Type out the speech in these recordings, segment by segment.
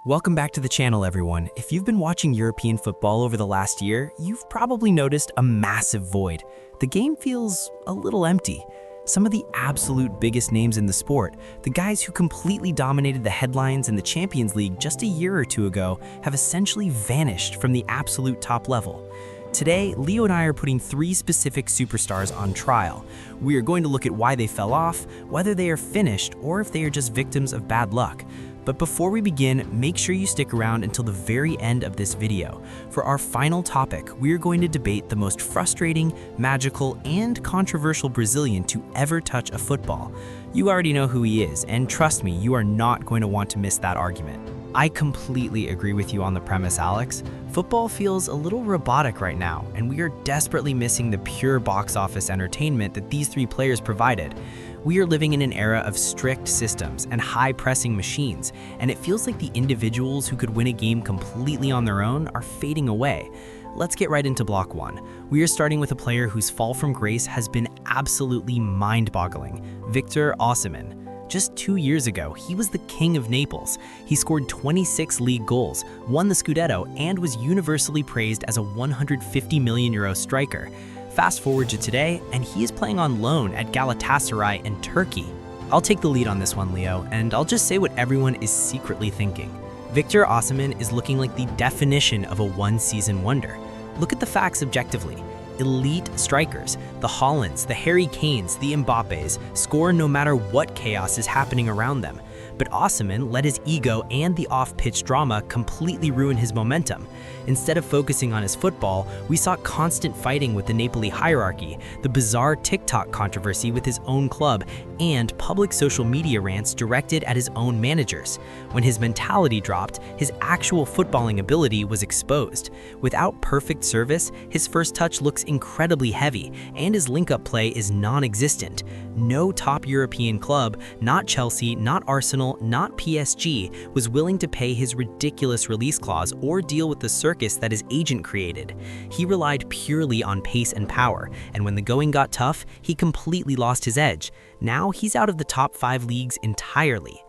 Welcome back to the channel, everyone. If you've been watching European football over the last year, you've probably noticed a massive void. The game feels a little empty. Some of the absolute biggest names in the sport, the guys who completely dominated the headlines in the Champions League just a year or two ago, have essentially vanished from the absolute top level. Today, Leo and I are putting three specific superstars on trial. We are going to look at why they fell off, whether they are finished, or if they are just victims of bad luck. But before we begin, make sure you stick around until the very end of this video. For our final topic, we are going to debate the most frustrating, magical, and controversial Brazilian to ever touch a football. You already know who he is, and trust me, you are not going to want to miss that argument. I completely agree with you on the premise, Alex. Football feels a little robotic right now, and we are desperately missing the pure box office entertainment that these three players provided. We are living in an era of strict systems and high-pressing machines, and it feels like the individuals who could win a game completely on their own are fading away. Let's get right into block one. We are starting with a player whose fall from grace has been absolutely mind-boggling, Victor Osimhen. Just 2 years ago, he was the king of Naples. He scored 26 league goals, won the Scudetto, and was universally praised as a €150 million striker. Fast forward to today, and he is playing on loan at Galatasaray in Turkey. I'll take the lead on this one, Leo, and I'll just say what everyone is secretly thinking. Victor Osimhen is looking like the definition of a one-season wonder. Look at the facts objectively. Elite strikers, the Haalands, the Harry Kanes, the Mbappes, score no matter what chaos is happening around them. But Osimhen let his ego and the off-pitch drama completely ruin his momentum. Instead of focusing on his football, we saw constant fighting with the Napoli hierarchy, the bizarre TikTok controversy with his own club, and public social media rants directed at his own managers. When his mentality dropped, his actual footballing ability was exposed. Without perfect service, his first touch looks incredibly heavy, and his link-up play is non-existent. No top European club, not Chelsea, not Arsenal, not PSG, was willing to pay his ridiculous release clause or deal with the circus that his agent created. He relied purely on pace and power, and when the going got tough, he completely lost his edge. Now he's out of the top 5 leagues entirely.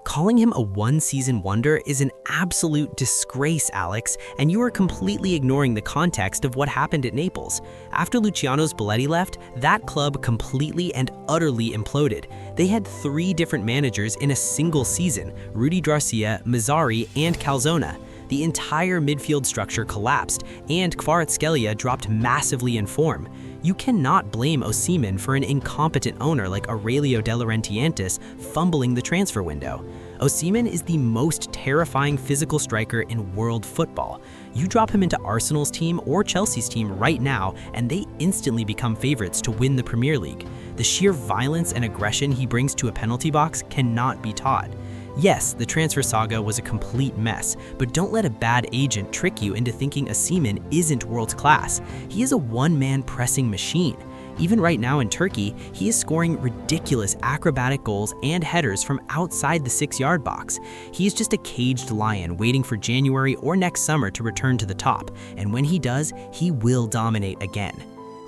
Calling him a one-season wonder is an absolute disgrace, Alex, and you are completely ignoring the context of what happened at Naples. After Luciano Spalletti left, that club completely and utterly imploded. They had 3 different managers in a single season: Rudi Garcia, Mazzari, and Calzona. The entire midfield structure collapsed, and Kvaratskhelia dropped massively in form. You cannot blame Osimhen for an incompetent owner like Aurelio De Laurentiis fumbling the transfer window. Osimhen is the most terrifying physical striker in world football. You drop him into Arsenal's team or Chelsea's team right now, and they instantly become favorites to win the Premier League. The sheer violence and aggression he brings to a penalty box cannot be taught. Yes, the transfer saga was a complete mess, but don't let a bad agent trick you into thinking Osimhen isn't world class. He is a one-man pressing machine. Even right now in Turkey, he is scoring ridiculous acrobatic goals and headers from outside the 6-yard box. He is just a caged lion waiting for January or next summer to return to the top, and when he does, he will dominate again.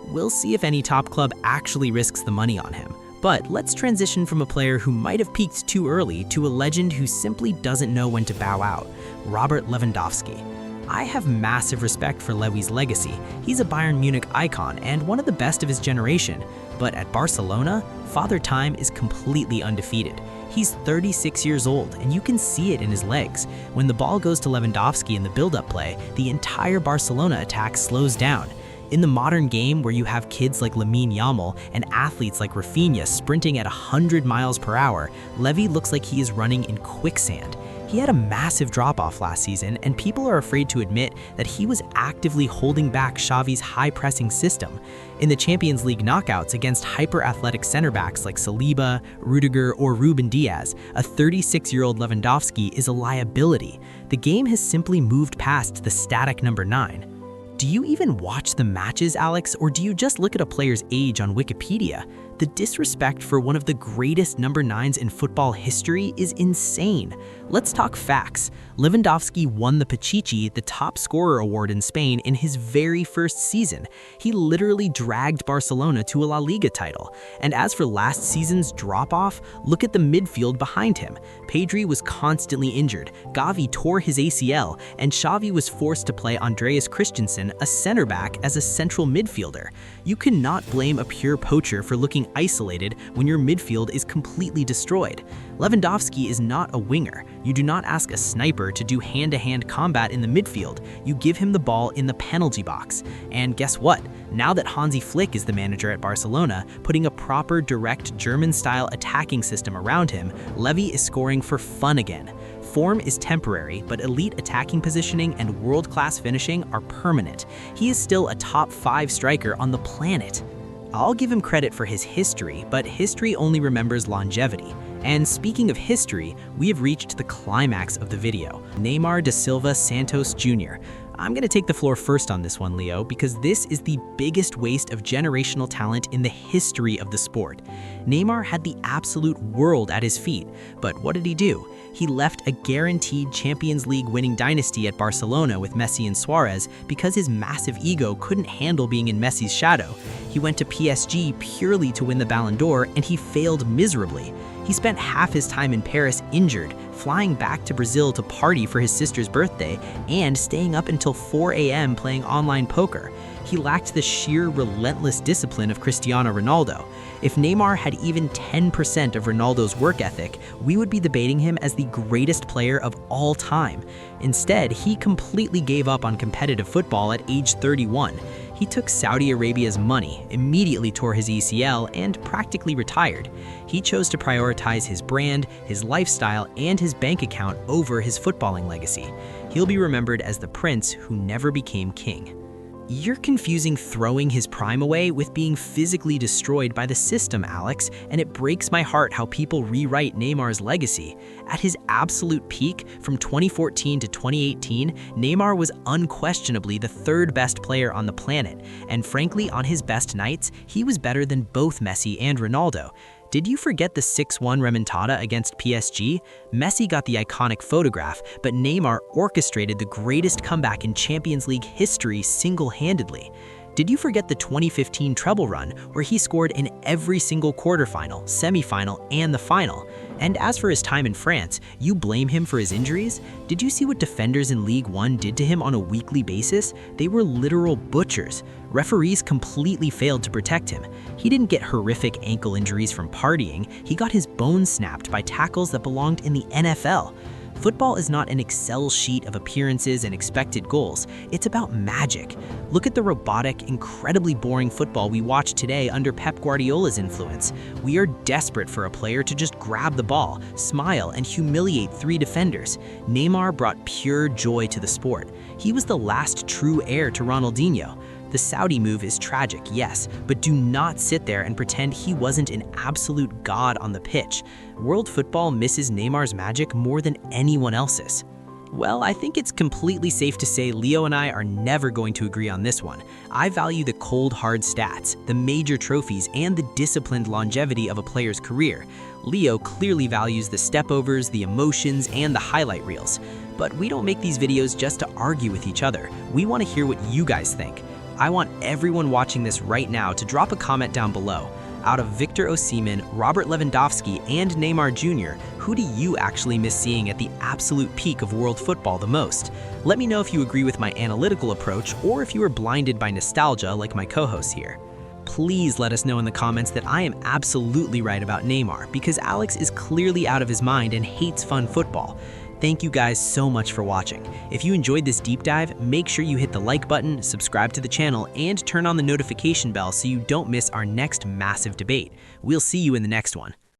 We'll see if any top club actually risks the money on him. But let's transition from a player who might have peaked too early to a legend who simply doesn't know when to bow out, Robert Lewandowski. I have massive respect for Lewy's legacy. He's a Bayern Munich icon and one of the best of his generation. But at Barcelona, Father Time is completely undefeated. He's 36 years old, and you can see it in his legs. When the ball goes to Lewandowski in the build-up play, the entire Barcelona attack slows down. In the modern game, where you have kids like Lamine Yamal and athletes like Rafinha sprinting at 100 miles per hour, Levy looks like he is running in quicksand. He had a massive drop-off last season, and people are afraid to admit that he was actively holding back Xavi's high-pressing system. In the Champions League knockouts against hyper-athletic center backs like Saliba, Rudiger, or Ruben Diaz, a 36-year-old Lewandowski is a liability. The game has simply moved past the static number 9. Do you even watch the matches, Alex, or do you just look at a player's age on Wikipedia? The disrespect for one of the greatest number 9s in football history is insane. Let's talk facts. Lewandowski won the Pichichi, the top scorer award in Spain, in his very first season. He literally dragged Barcelona to a La Liga title. And as for last season's drop-off, look at the midfield behind him. Pedri was constantly injured, Gavi tore his ACL, and Xavi was forced to play Andreas Christensen, a center back, as a central midfielder. You cannot blame a pure poacher for looking isolated when your midfield is completely destroyed. Lewandowski is not a winger. You do not ask a sniper to do hand-to-hand combat in the midfield. You give him the ball in the penalty box. And guess what? Now that Hansi Flick is the manager at Barcelona, putting a proper, direct German-style attacking system around him, Levy is scoring for fun again. Form is temporary, but elite attacking positioning and world-class finishing are permanent. He is still a top 5 striker on the planet. I'll give him credit for his history, but history only remembers longevity. And speaking of history, we have reached the climax of the video, Neymar da Silva Santos Jr. I'm going to take the floor first on this one, Leo, because this is the biggest waste of generational talent in the history of the sport. Neymar had the absolute world at his feet, but what did he do? He left a guaranteed Champions League winning dynasty at Barcelona with Messi and Suarez because his massive ego couldn't handle being in Messi's shadow. He went to PSG purely to win the Ballon d'Or, and he failed miserably. He spent half his time in Paris injured, flying back to Brazil to party for his sister's birthday, and staying up until 4 a.m. playing online poker. He lacked the sheer relentless discipline of Cristiano Ronaldo. If Neymar had even 10% of Ronaldo's work ethic, we would be debating him as the greatest player of all time. Instead, he completely gave up on competitive football at age 31. He took Saudi Arabia's money, immediately tore his ACL, and practically retired. He chose to prioritize his brand, his lifestyle, and his bank account over his footballing legacy. He'll be remembered as the prince who never became king. You're confusing throwing his prime away with being physically destroyed by the system, Alex, and it breaks my heart how people rewrite Neymar's legacy. At his absolute peak, from 2014 to 2018, Neymar was unquestionably the third best player on the planet, and frankly, on his best nights, he was better than both Messi and Ronaldo. Did you forget the 6-1 remontada against PSG? Messi got the iconic photograph, but Neymar orchestrated the greatest comeback in Champions League history single-handedly. Did you forget the 2015 treble run, where he scored in every single quarterfinal, semifinal, and the final? And as for his time in France, you blame him for his injuries? Did you see what defenders in Ligue 1 did to him on a weekly basis? They were literal butchers. Referees completely failed to protect him. He didn't get horrific ankle injuries from partying, he got his bones snapped by tackles that belonged in the NFL. Football is not an Excel sheet of appearances and expected goals. It's about magic. Look at the robotic, incredibly boring football we watch today under Pep Guardiola's influence. We are desperate for a player to just grab the ball, smile, and humiliate 3 defenders. Neymar brought pure joy to the sport. He was the last true heir to Ronaldinho. The Saudi move is tragic, yes, but do not sit there and pretend he wasn't an absolute god on the pitch. World football misses Neymar's magic more than anyone else's. Well, I think it's completely safe to say Leo and I are never going to agree on this one. I value the cold, hard stats, the major trophies, and the disciplined longevity of a player's career. Leo clearly values the stepovers, the emotions, and the highlight reels. But we don't make these videos just to argue with each other. We want to hear what you guys think. I want everyone watching this right now to drop a comment down below. Out of Victor Osimhen, Robert Lewandowski, and Neymar Jr., who do you actually miss seeing at the absolute peak of world football the most? Let me know if you agree with my analytical approach or if you are blinded by nostalgia like my co-hosts here. Please let us know in the comments that I am absolutely right about Neymar, because Alex is clearly out of his mind and hates fun football. Thank you guys so much for watching. If you enjoyed this deep dive, make sure you hit the like button, subscribe to the channel, and turn on the notification bell so you don't miss our next massive debate. We'll see you in the next one.